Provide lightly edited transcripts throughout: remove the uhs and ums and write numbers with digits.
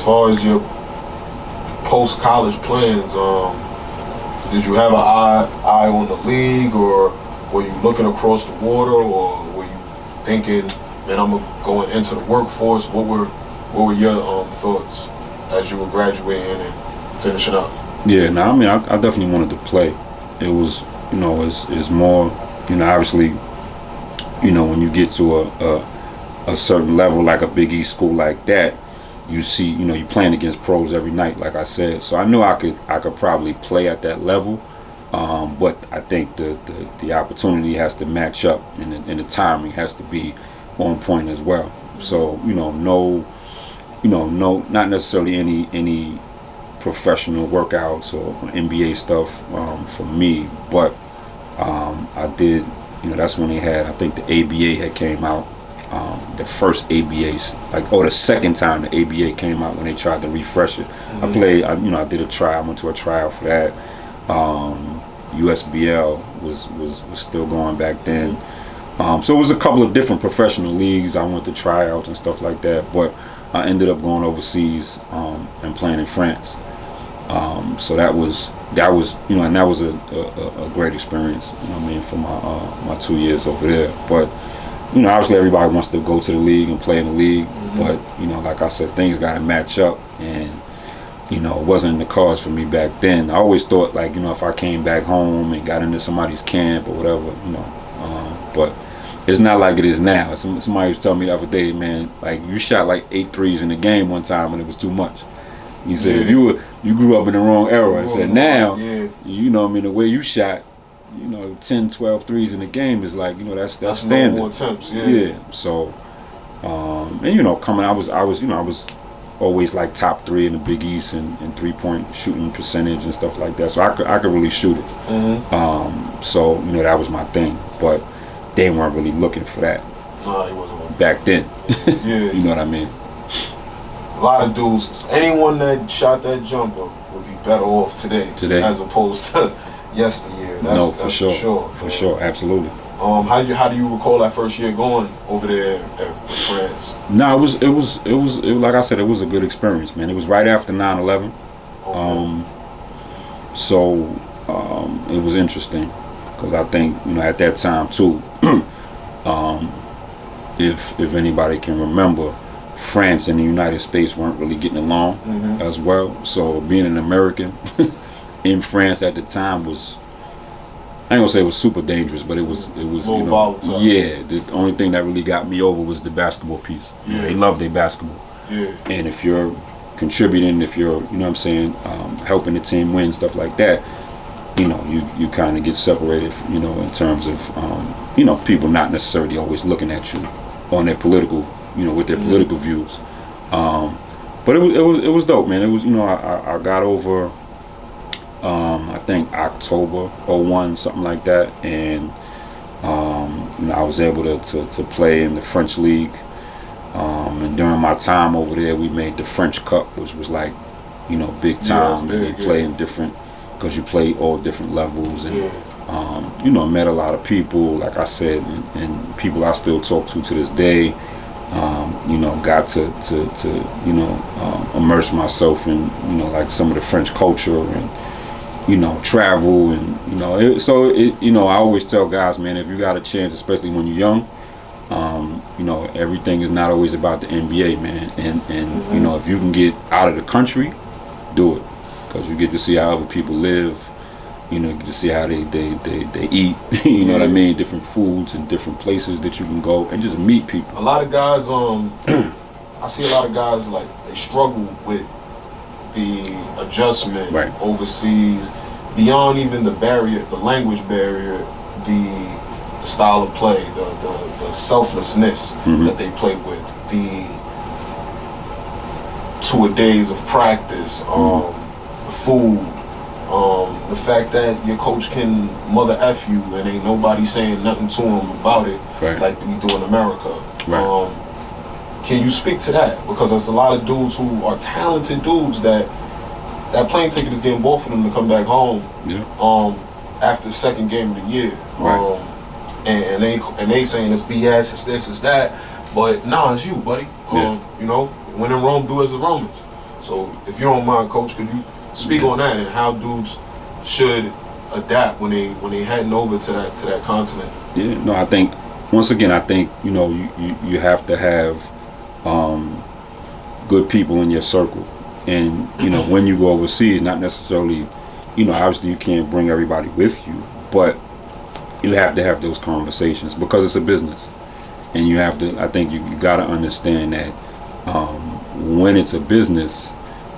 far as your post-college plans, did you have an eye on the league, or were you looking across the water, or were you thinking, man, I'm going into the workforce? What were your thoughts as you were graduating and finishing up? Yeah, no, I mean, I definitely wanted to play. It was, you know, it's more, you know, obviously, you know, when you get to a certain level, like a Big East school like that, you see, you know, you're playing against pros every night, like I said. So I knew I could probably play at that level, but I think the opportunity has to match up, and the timing has to be on point as well. So, you know, not necessarily any professional workouts or NBA stuff for me, but I did, you know, that's when they had, I think the ABA had came out, the first ABA, the second time the ABA came out when they tried to refresh it. I played, I did a try, I went to a tryout for that. USBL was still going back then. So it was a couple of different professional leagues. I went to tryouts and stuff like that, but I ended up going overseas and playing in France. So that was you know, and that was a great experience, you know what I mean, for my 2 years over there. But, you know, obviously everybody wants to go to the league and play in the league, but, you know, like I said, things got to match up, and, you know, it wasn't in the cards for me back then. I always thought, like, you know, if I came back home and got into somebody's camp or whatever, you know, but it's not like it is now. Somebody was telling me the other day, man, like, you shot like 8 threes in the game one time and it was too much. He said, if you grew up in the wrong era. He said, now, you know, I mean, the way you shot, you know, 10, 12 threes in the game is like, you know, that's standard. No more attempts, So, and, you know, I was always like top 3 in the Big East in 3-point shooting percentage and stuff like that. So I could really shoot it. So, you know, that was my thing. But they weren't really looking for that. No, they wasn't. Back then. You know what I mean? A lot of dudes, anyone that shot that jumper would be better off today as opposed to yesteryear. For sure, absolutely. How do you recall that first year going over there at France? No, it was like I said, it was a good experience, man. It was right after 9/11. So it was interesting, because I think, you know, at that time too, if anybody can remember, France and the United States weren't really getting along as well. So being an American in France at the time was, I ain't gonna say it was super dangerous, but it was you know, volatile. Yeah, the only thing that really got me over was the basketball piece. They love their basketball. And if you're contributing, if you're, you know what I'm saying, helping the team win, stuff like that, you know, you kind of get separated, you know, in terms of, you know, people not necessarily always looking at you on their political, you know, with their political views. But it was dope, man. It was, you know, I got over, I think October 01, something like that, and you know, I was able to play in the French league. And during my time over there, we made the French Cup, which was like, you know, big time. And you play in different, because you play all different levels, and you know, met a lot of people, like I said, and people I still talk to this day. You know, got to you know, immerse myself in, you know, like some of the French culture, and, you know, travel, and, you know, you know, I always tell guys, man, if you got a chance, especially when you're young, you know, everything is not always about the NBA, man, and you know, if you can get out of the country, do it, because you get to see how other people live. You know, you get to see how they eat, you know what I mean, different foods and different places that you can go and just meet people. A lot of guys, I see a lot of guys, like, they struggle with the adjustment overseas, beyond even the barrier, the language barrier, the style of play, the selflessness that they play with, the 2 days of practice, the food, the fact that your coach can mother F you and ain't nobody saying nothing to him about it, like we do in America. Can you speak to that? Because there's a lot of dudes who are talented dudes that plane ticket is getting bought for them to come back home after the second game of the year. And they saying it's BS, it's this, it's that. But nah, it's you, buddy. You know, when in Rome, do as the Romans. So if you don't mind, Coach, could you speak on that and how dudes should adapt when they heading over to that continent? Yeah, no, I think once again, you have to have good people in your circle, and when you go overseas, not necessarily, obviously you can't bring everybody with you, but you have to have those conversations because it's a business, and you have to. I think you got to understand that when it's a business,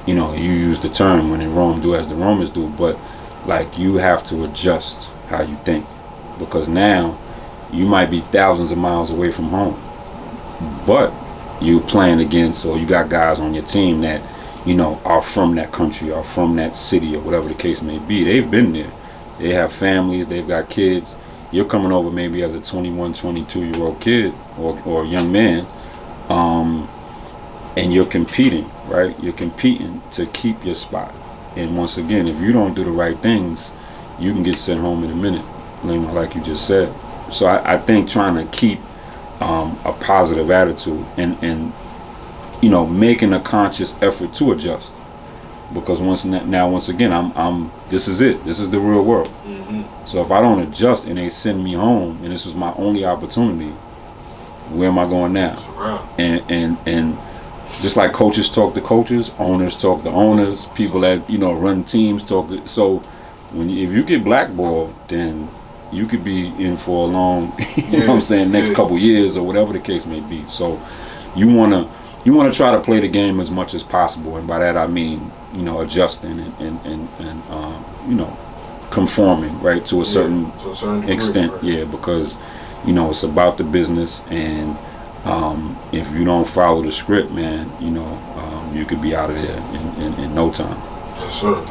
you use the term "when in Rome, do as the Romans do," but like you have to adjust how you think, because now you might be thousands of miles away from home, but you're playing against, or you got guys on your team that are from that country or from that city or whatever the case may be. They've been there, they have families, they've got kids. You're coming over maybe as a 21, 22-year-old kid or young man, and you're competing, right? You're competing to keep your spot. And once again, if you don't do the right things, you can get sent home in a minute, like you just said. So I think trying to keep a positive attitude and making a conscious effort to adjust, because once again, I'm this is it. This is the real world. Mm-hmm. So if I don't adjust and they send me home, and this was my only opportunity, where am I going now? And just like coaches talk to coaches, owners talk to owners, people that run teams talk to. So if you get blackballed, then you could be in for a long, next couple years or whatever the case may be. So you wanna try to play the game as much as possible, and by that I mean adjusting and conforming, right, to a certain degree, extent, right? Yeah, because it's about the business, and if you don't follow the script, man, you could be out of there in no time. Yes, sir.